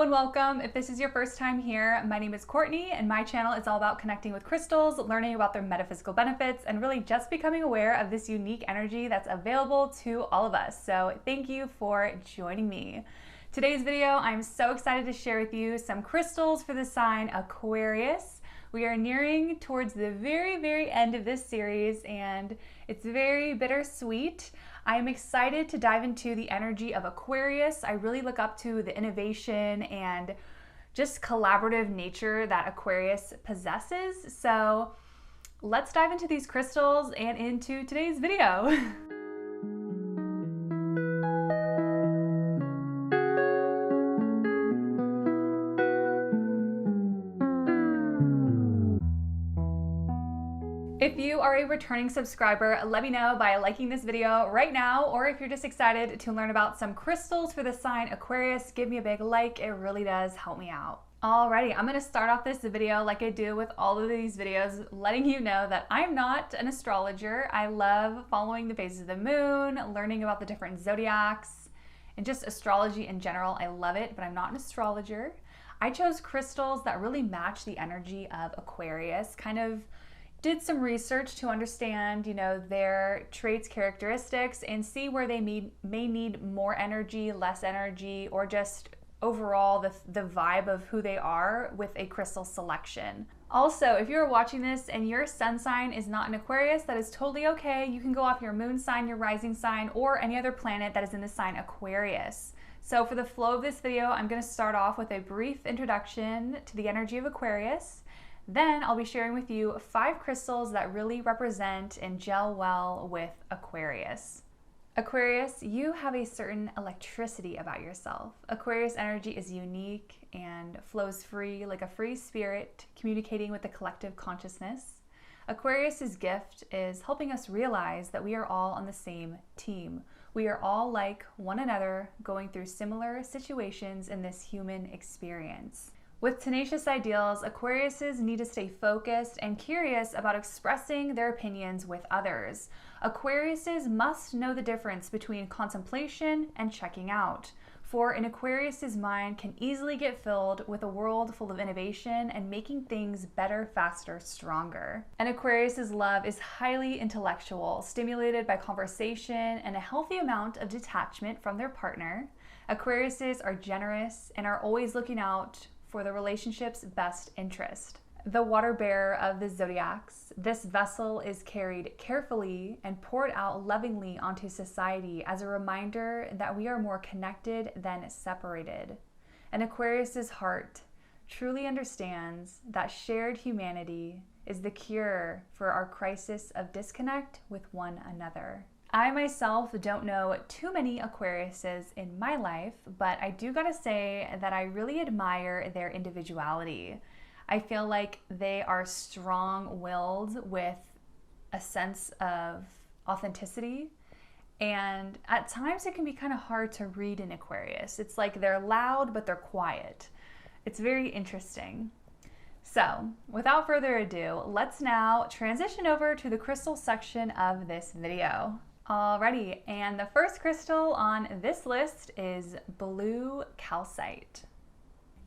Hello and welcome. If this is your first time here, my name is Courtney and my channel is all about connecting with crystals, learning about their metaphysical benefits, and really just becoming aware of this unique energy that's available to all of us. So thank you for joining me. Today's video, I'm so excited to share with you some crystals for the sign Aquarius. We are nearing towards the very end of this series and it's very bittersweet. I'm excited to dive into the energy of Aquarius. I really look up to the innovation and just collaborative nature that Aquarius possesses. So let's dive into these crystals and into today's video. If you are a returning subscriber, let me know by liking this video right now, or if you're just excited to learn about some crystals for the sign Aquarius, give me a big like. It really does help me out. Alrighty, I'm gonna start off this video like I do with all of these videos, letting you know that I'm not an astrologer. I love following the phases of the moon, learning about the different zodiacs, and just astrology in general. I love it, but I'm not an astrologer. I chose crystals that really match the energy of Aquarius, kind of did some research to understand, their traits, characteristics, and see where they may need more energy, less energy, or just overall the vibe of who they are with a crystal selection. Also, if you're watching this and your sun sign is not an Aquarius, that is totally okay. You can go off your moon sign, your rising sign, or any other planet that is in the sign Aquarius. So for the flow of this video, I'm going to start off with a brief introduction to the energy of Aquarius. Then I'll be sharing with you 5 crystals that really represent and gel well with Aquarius. Aquarius, you have a certain electricity about yourself. Aquarius energy is unique and flows free like a free spirit, communicating with the collective consciousness. Aquarius's gift is helping us realize that we are all on the same team. We are all like one another, going through similar situations in this human experience. With tenacious ideals, Aquariuses need to stay focused and curious about expressing their opinions with others. Aquariuses must know the difference between contemplation and checking out, for an Aquarius's mind can easily get filled with a world full of innovation and making things better, faster, stronger. An Aquarius's love is highly intellectual, stimulated by conversation and a healthy amount of detachment from their partner. Aquariuses are generous and are always looking out for the relationship's best interest. The water bearer of the zodiacs, this vessel is carried carefully and poured out lovingly onto society as a reminder that we are more connected than separated. An Aquarius's heart truly understands that shared humanity is the cure for our crisis of disconnect with one another. I myself don't know too many Aquariuses in my life, but I do gotta say that I really admire their individuality. I feel like they are strong-willed with a sense of authenticity, and at times it can be kind of hard to read an Aquarius. It's like they're loud, but they're quiet. It's very interesting. So, without further ado, let's now transition over to the crystal section of this video. Alrighty, and the first crystal on this list is blue calcite.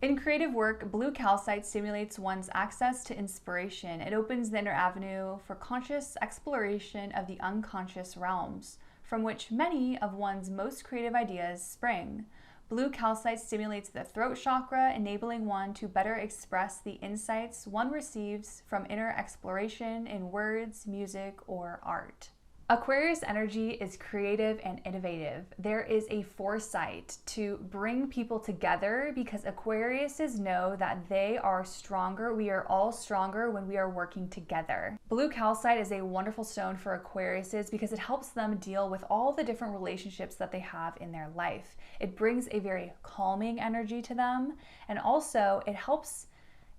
In creative work, blue calcite stimulates one's access to inspiration. It opens the inner avenue for conscious exploration of the unconscious realms, from which many of one's most creative ideas spring. Blue calcite stimulates the throat chakra, enabling one to better express the insights one receives from inner exploration in words, music, or art. Aquarius energy is creative and innovative. There is a foresight to bring people together because Aquariuses know that they are stronger. We are all stronger when we are working together. Blue calcite is a wonderful stone for Aquariuses because it helps them deal with all the different relationships that they have in their life. It brings a very calming energy to them, and also it helps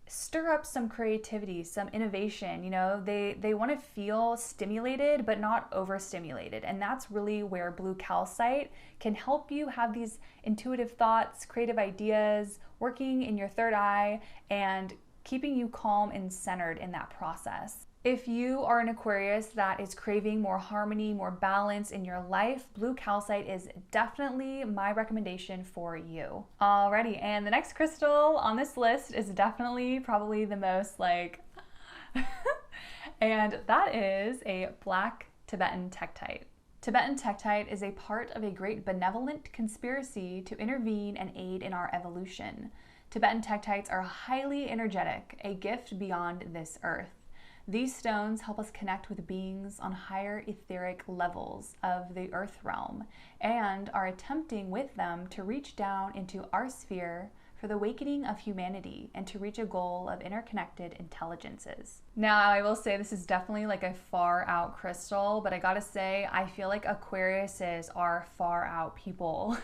stir up some creativity, some innovation. They want to feel stimulated but not overstimulated, and that's really where blue calcite can help you have these intuitive thoughts, creative ideas, working in your third eye and keeping you calm and centered in that process. If you are an Aquarius that is craving more harmony, more balance in your life, blue calcite is definitely my recommendation for you. Alrighty, and the next crystal on this list is definitely probably the most like, and that is a black Tibetan Tektite. Tibetan Tektite is a part of a great benevolent conspiracy to intervene and aid in our evolution. Tibetan Tektites are highly energetic, a gift beyond this earth. These stones help us connect with beings on higher etheric levels of the earth realm and are attempting with them to reach down into our sphere for the awakening of humanity and to reach a goal of interconnected intelligences. Now, I will say this is definitely like a far out crystal, but I gotta say, I feel like Aquariuses are far out people.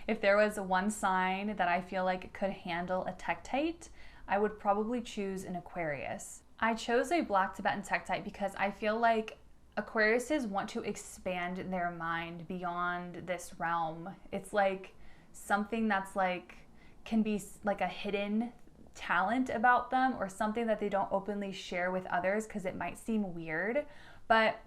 If there was one sign that I feel like could handle a Tektite, I would probably choose an Aquarius. I chose a black Tibetan Tektite because I feel like Aquariuses want to expand their mind beyond this realm. It's like something that's like, can be like a hidden talent about them or something that they don't openly share with others because it might seem weird, but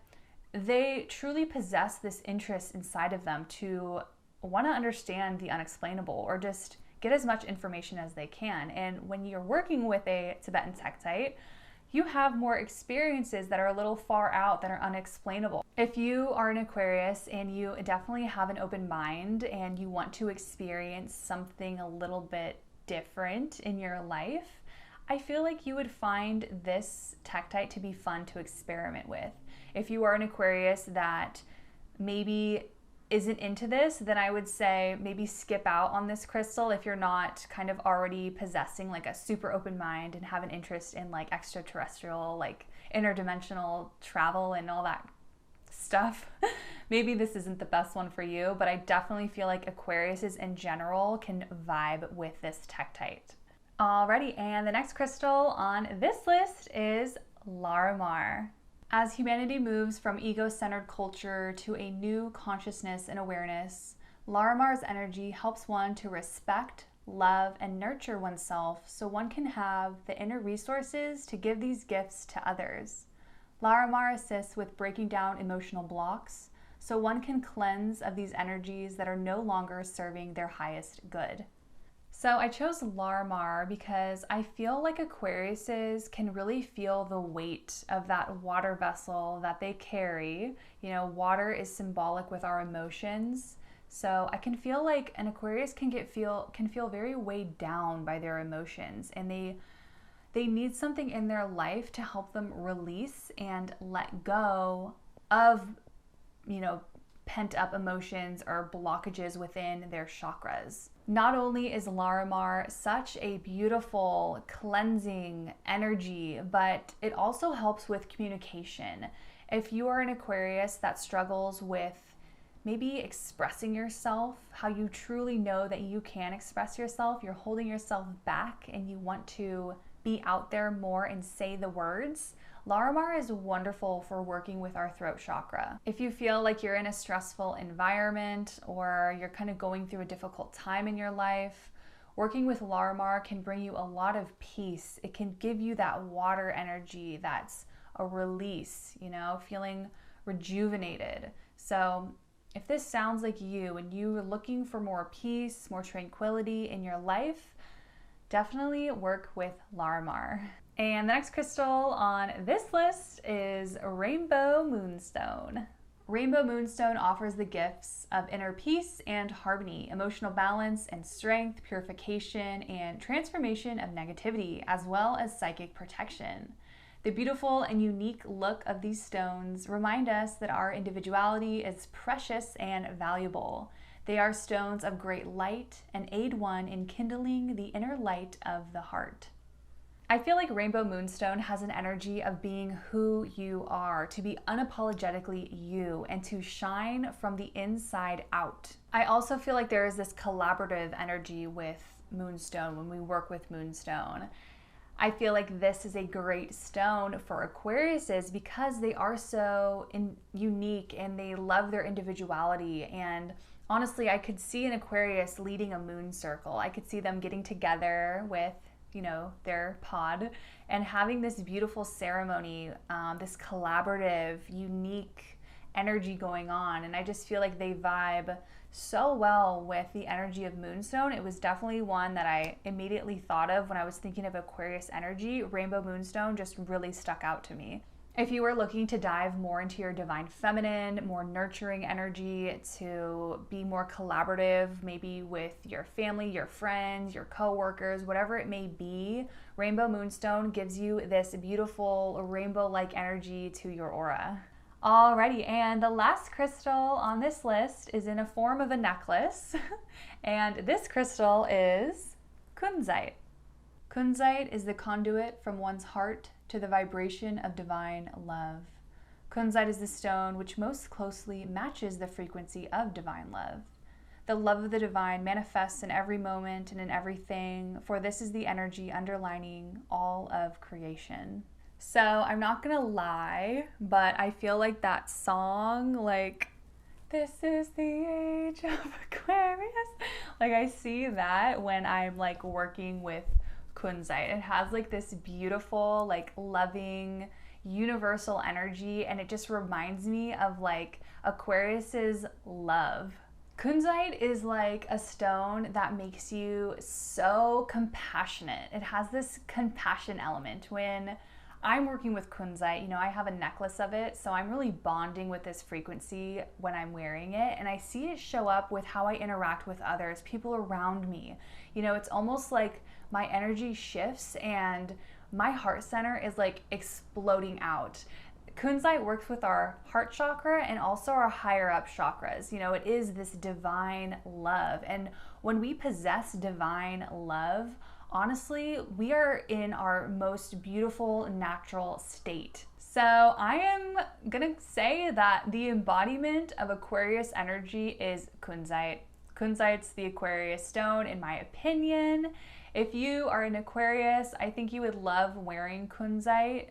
they truly possess this interest inside of them to want to understand the unexplainable or just get as much information as they can. And when you're working with a Tibetan Tektite, you have more experiences that are a little far out, that are unexplainable. If you are an Aquarius and you definitely have an open mind and you want to experience something a little bit different in your life, I feel like you would find this Tektite to be fun to experiment with. If you are an Aquarius that maybe isn't into this, then I would say maybe skip out on this crystal if you're not kind of already possessing like a super open mind and have an interest in like extraterrestrial, like interdimensional travel and all that stuff. Maybe this isn't the best one for you, but I definitely feel like Aquariuses in general can vibe with this Tektite. Alrighty, and the next crystal on this list is Larimar. As humanity moves from ego-centered culture to a new consciousness and awareness, Larimar's energy helps one to respect, love, and nurture oneself so one can have the inner resources to give these gifts to others. Larimar assists with breaking down emotional blocks so one can cleanse of these energies that are no longer serving their highest good. So I chose Larimar because I feel like Aquariuses can really feel the weight of that water vessel that they carry. You know, water is symbolic with our emotions. So I can feel like an Aquarius can feel very weighed down by their emotions, and they need something in their life to help them release and let go of, you know, pent up emotions or blockages within their chakras. Not only is Larimar such a beautiful cleansing energy, but it also helps with communication. If you are an Aquarius that struggles with maybe expressing yourself, how you truly know that you can express yourself, you're holding yourself back and you want to be out there more and say the words, Larimar is wonderful for working with our throat chakra. If you feel like you're in a stressful environment or you're kind of going through a difficult time in your life, working with Larimar can bring you a lot of peace. It can give you that water energy that's a release, you know, feeling rejuvenated. So if this sounds like you and you're looking for more peace, more tranquility in your life, definitely work with Larimar. And the next crystal on this list is Rainbow Moonstone. Rainbow Moonstone offers the gifts of inner peace and harmony, emotional balance and strength, purification and transformation of negativity, as well as psychic protection. The beautiful and unique look of these stones remind us that our individuality is precious and valuable. They are stones of great light and aid one in kindling the inner light of the heart. I feel like Rainbow Moonstone has an energy of being who you are, to be unapologetically you, and to shine from the inside out. I also feel like there is this collaborative energy with Moonstone when we work with Moonstone. I feel like this is a great stone for Aquariuses because they are so unique and they love their individuality. And honestly, I could see an Aquarius leading a moon circle. I could see them getting together with you know, their pod, and having this beautiful ceremony, this collaborative, unique energy going on. And I just feel like they vibe so well with the energy of Moonstone. It was definitely one that I immediately thought of when I was thinking of Aquarius energy. Rainbow Moonstone just really stuck out to me. If you are looking to dive more into your divine feminine, more nurturing energy, to be more collaborative, maybe with your family, your friends, your coworkers, whatever it may be, Rainbow Moonstone gives you this beautiful rainbow-like energy to your aura. Alrighty, and the last crystal on this list is in a form of a necklace, and this crystal is Kunzite. Kunzite is the conduit from one's heart to the vibration of divine love. Kunzite is the stone which most closely matches the frequency of divine love. The love of the divine manifests in every moment and in everything, for this is the energy underlining all of creation. So I'm not gonna lie, but I feel like that song, like, this is the age of Aquarius, like I see that when I'm like working with Kunzite. It has like this beautiful, like loving, universal energy, and it just reminds me of like Aquarius's love. Kunzite is like a stone that makes you so compassionate. It has this compassion element. When I'm working with Kunzite, you know, I have a necklace of it, so I'm really bonding with this frequency when I'm wearing it, and I see it show up with how I interact with others, people around me. You know, it's almost like my energy shifts and my heart center is like exploding out. Kunzite works with our heart chakra and also our higher up chakras. You know, it is this divine love, and when we possess divine love, honestly, we are in our most beautiful natural state. So I am gonna say that the embodiment of Aquarius energy is Kunzite. Kunzite's the Aquarius stone, in my opinion. If you are an Aquarius, I think you would love wearing Kunzite,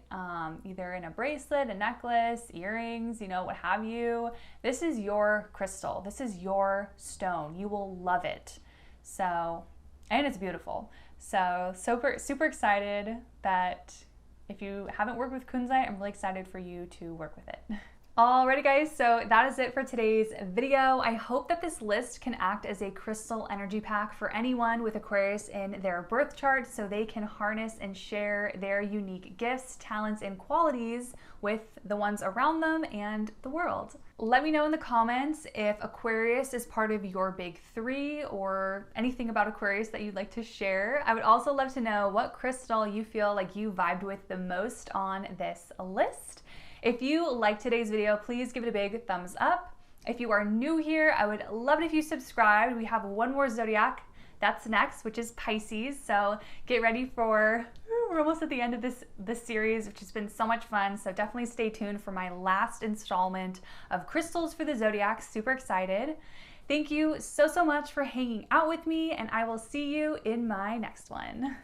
either in a bracelet, a necklace, earrings, you know, what have you. This is your crystal. This is your stone. You will love it. So, and it's beautiful. So super excited that if you haven't worked with Kunzite, I'm really excited for you to work with it. Alrighty guys, so that is it for today's video. I hope that this list can act as a crystal energy pack for anyone with Aquarius in their birth chart, so they can harness and share their unique gifts, talents, and qualities with the ones around them and the world. Let me know in the comments if Aquarius is part of your big three or anything about Aquarius that you'd like to share. I would also love to know what crystal you feel like you vibed with the most on this list. If you liked today's video, please give it a big thumbs up. If you are new here, I would love it if you subscribed. We have one more zodiac that's next, which is Pisces. So get ready for, we're almost at the end of this series, which has been so much fun. So definitely stay tuned for my last installment of crystals for the zodiac. Super excited. Thank you so much for hanging out with me, and I will see you in my next one.